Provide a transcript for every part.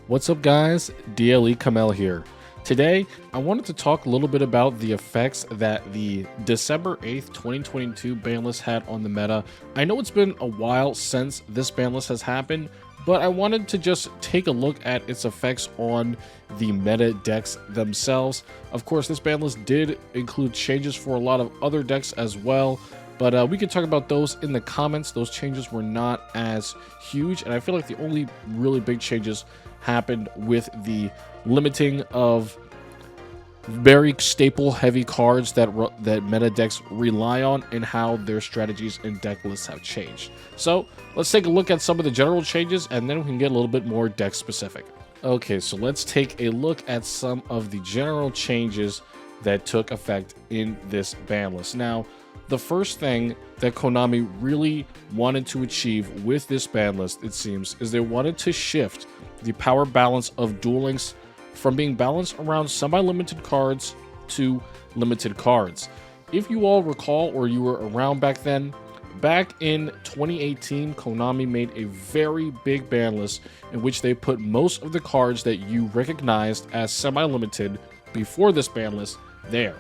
What's up guys, DLE Kamel here. Today, I wanted to talk a little bit about the effects that the December 8th, 2022 ban list had on the meta. I know it's been a while since this ban list has happened, but I wanted to just take a look at its effects on the meta decks themselves. Of course, this ban list did include changes for a lot of other decks as well, but we could talk about those in the comments. Those changes were not as huge, and I feel like the only really big changes happened with the limiting of very staple heavy cards that meta decks rely on and how their strategies and deck lists have changed. So let's take a look at some of the general changes and then we can get a little bit more deck specific. Okay, so let's take a look at some of the general changes that took effect in this ban list. Now, the first thing that Konami really wanted to achieve with this ban list, it seems, is they wanted to shift the power balance of Duel Links from being balanced around semi-limited cards to limited cards. If you all recall, or you were around back then, back in 2018, Konami made a very big ban list in which they put most of the cards that you recognized as semi-limited before this ban list there.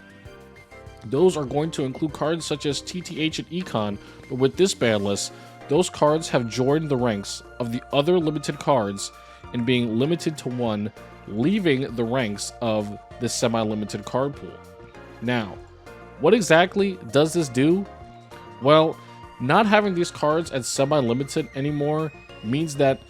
Those are going to include cards such as TTH and Econ, but with this ban list, those cards have joined the ranks of the other limited cards and being limited to one, leaving the ranks of the semi-limited card pool. Now, what exactly does this do? Well, not having these cards at semi-limited anymore means that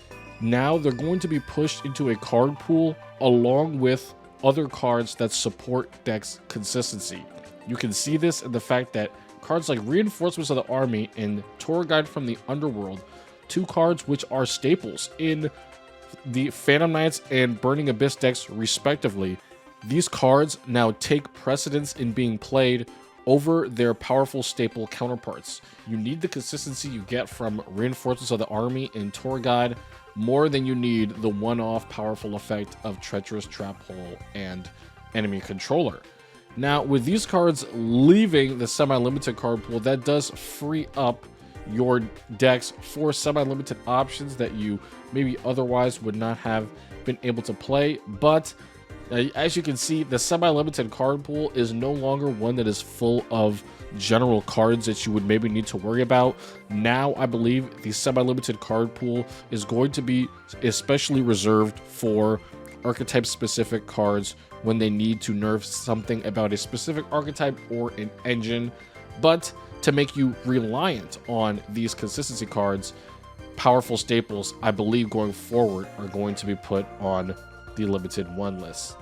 now they're going to be pushed into a card pool along with other cards that support decks consistency. You can see this in the fact that cards like Reinforcements of the Army and Tour Guide from the Underworld, two cards which are staples in the Phantom Knights and Burning Abyss decks respectively, these cards now take precedence in being played over their powerful staple counterparts. You need the consistency you get from Reinforcements of the Army and Tour Guide more than you need the one-off powerful effect of Treacherous Trap Hole and Enemy Controller. Now, with these cards leaving the semi-limited card pool, that does free up your decks for semi-limited options that you maybe otherwise would not have been able to play. But as you can see, the semi-limited card pool is no longer one that is full of general cards that you would maybe need to worry about. Now, I believe the semi-limited card pool is going to be especially reserved for archetype-specific cards when they need to nerf something about a specific archetype or an engine. But to make you reliant on these consistency cards, powerful staples, I believe going forward, are going to be put on the limited one list.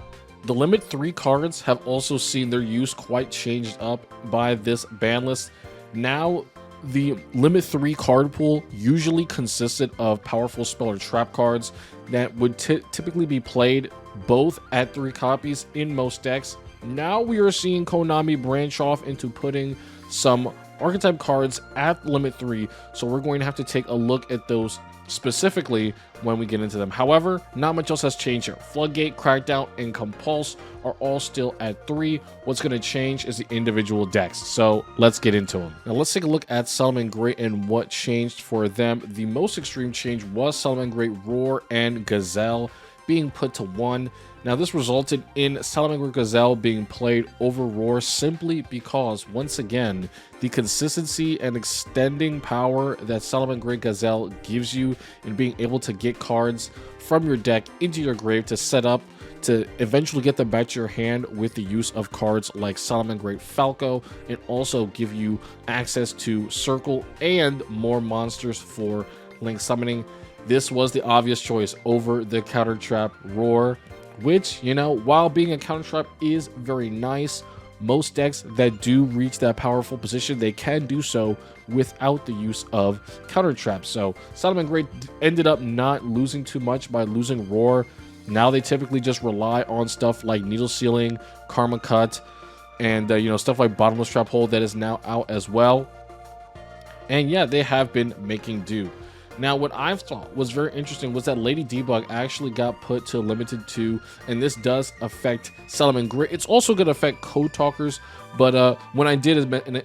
The limit 3 cards have also seen their use quite changed up by this ban list. Now, the limit 3 card pool usually consisted of powerful spell or trap cards that would typically be played both at 3 copies in most decks. Now we are seeing Konami branch off into putting some archetype cards at limit 3, so we're going to have to take a look at those specifically when we get into them. However, not much else has changed here. Floodgate, Crackdown, and Compulse are all still at 3. What's going to change is the individual decks, so let's get into them. Now let's take a look at Salamangreat Great and what changed for them. The most extreme change was Salamangreat Great Roar and Gazelle being put to 1. Now, this resulted in Salamangreat Gazelle being played over Roar simply because, once again, the consistency and extending power that Salamangreat Gazelle gives you in being able to get cards from your deck into your grave to set up to eventually get them back to your hand with the use of cards like Salamangreat Falco, and also give you access to Circle and more monsters for Link Summoning. This was the obvious choice over the Counter Trap Roar, which, you know, while being a counter trap is very nice, most decks that do reach that powerful position, they can do so without the use of counter traps. So Salamangreat ended up not losing too much by losing Roar. Now they typically just rely on stuff like Needle Sealing, Karma Cut, and you know, stuff like Bottomless Trap Hole that is now out as well. And yeah, they have been making do. Now, what I've thought was very interesting was that Lady Debug actually got put to limited 2, and this does affect Salamangreat. It's also going to affect Code Talkers, but when I did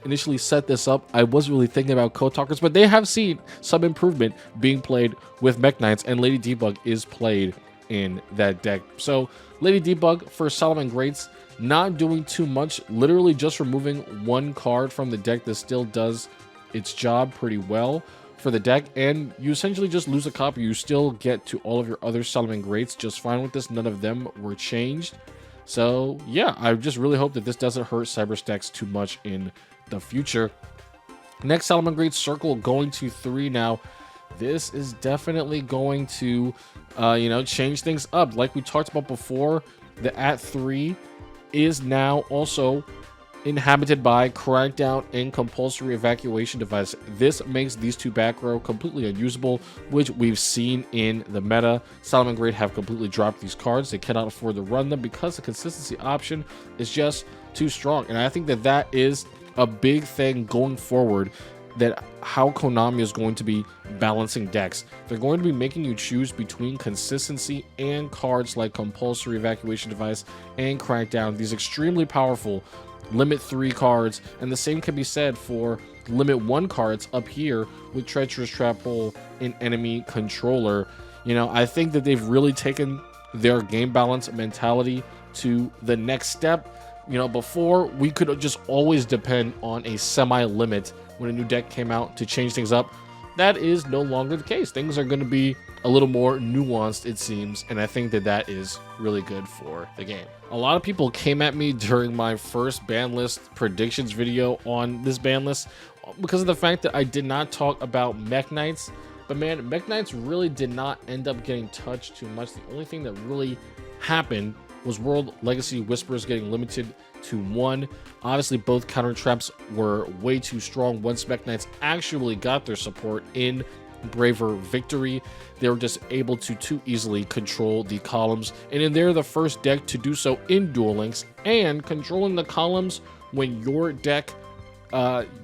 initially set this up, I wasn't really thinking about Code Talkers, but they have seen some improvement being played with Mech Knights, and Lady Debug is played in that deck. So Lady Debug for Solomon Greats, not doing too much, literally just removing one card from the deck that still does its job pretty well for the deck, and you essentially just lose a copy. You still get to all of your other Solomon Greats just fine with this. None of them were changed. So yeah, I just really hope that this doesn't hurt Cyberstacks too much in the future. Next Solomon Great Circle going to 3 now. This is definitely going to change things up. Like we talked about before, the at 3 is now also inhabited by Crackdown and Compulsory Evacuation Device. This makes these two back row completely unusable, which we've seen in the meta. Solomon Great have completely dropped these cards. They cannot afford to run them because the consistency option is just too strong. And I think that that is a big thing going forward, that how Konami is going to be balancing decks. They're going to be making you choose between consistency and cards like Compulsory Evacuation Device and Crackdown, these extremely powerful limit 3 cards, and the same can be said for limit 1 cards up here with Treacherous Trap Hole and Enemy Controller. I think that they've really taken their game balance mentality to the next step. Before, we could just always depend on a semi-limit when a new deck came out to change things up. That is no longer the case. Things are going to be a little more nuanced, it seems, and I think that that is really good for the game. A lot of people came at me during my first ban list predictions video on this ban list because of the fact that I did not talk about Mech Knights. But man, Mech Knights really did not end up getting touched too much. The only thing that really happened was World Legacy Whisperers getting limited to 1. Obviously, both counter traps were way too strong. Once Mech Knights actually got their support in Braver Victory, they were just able to too easily control the columns. And then they're the first deck to do so in Duel Links, and controlling the columns when your deck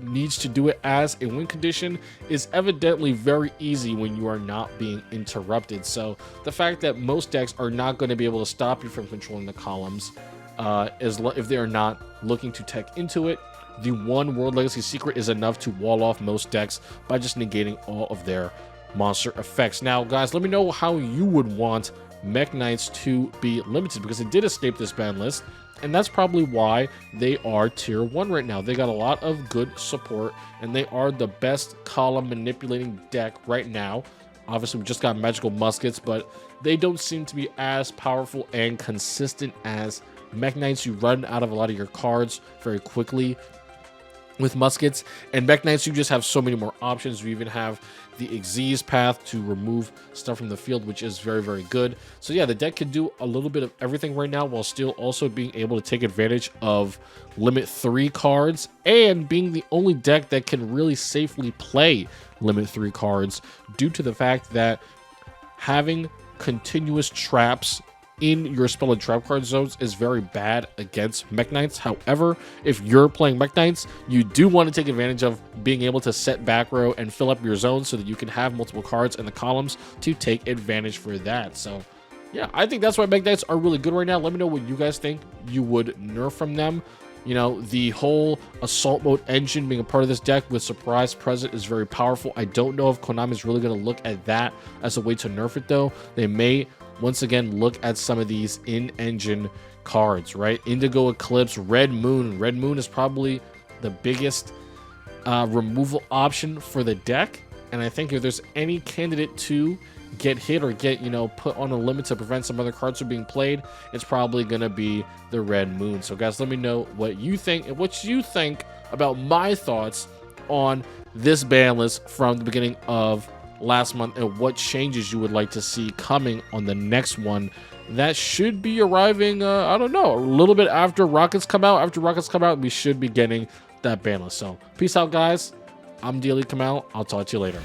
needs to do it as a win condition is evidently very easy when you are not being interrupted. So the fact that most decks are not going to be able to stop you from controlling the columns, if they are not looking to tech into it, the one World Legacy secret is enough to wall off most decks by just negating all of their monster effects. Now guys, let me know how you would want Mech Knights to be limited, because it did escape this ban list, and that's probably why they are tier 1 right now. They got a lot of good support, and they are the best column manipulating deck right now. Obviously, we just got Magical Muskets, but they don't seem to be as powerful and consistent as Mech Knights. You run out of a lot of your cards very quickly with Muskets, and Mech Knights, you just have so many more options. You even have the Xyz path to remove stuff from the field, which is very, very good. So yeah, the deck can do a little bit of everything right now, while still also being able to take advantage of limit 3 cards, and being the only deck that can really safely play limit 3 cards, due to the fact that having continuous traps in your spell and trap card zones is very bad against Mech Knights. However, if you're playing Mech Knights, you do want to take advantage of being able to set back row and fill up your zone so that you can have multiple cards in the columns to take advantage for that. So yeah, I think that's why Mech Knights are really good right now. Let me know what you guys think you would nerf from them. The whole assault mode engine being a part of this deck with surprise present is very powerful. I don't know if Konami is really going to look at that as a way to nerf it, though. They may once again look at some of these in-engine cards, right? Indigo Eclipse, Red Moon. Red Moon is probably the biggest removal option for the deck, and I think if there's any candidate to get hit or get put on a limit to prevent some other cards from being played, it's probably gonna be the Red Moon. So guys, let me know what you think and what you think about my thoughts on this ban list from the beginning of last month, and what changes you would like to see coming on the next one that should be arriving, I don't know, a little bit after Rockets come out. After Rockets come out, we should be getting that ban list. So peace out, guys. I'm DLE Kamal. I'll talk to you later.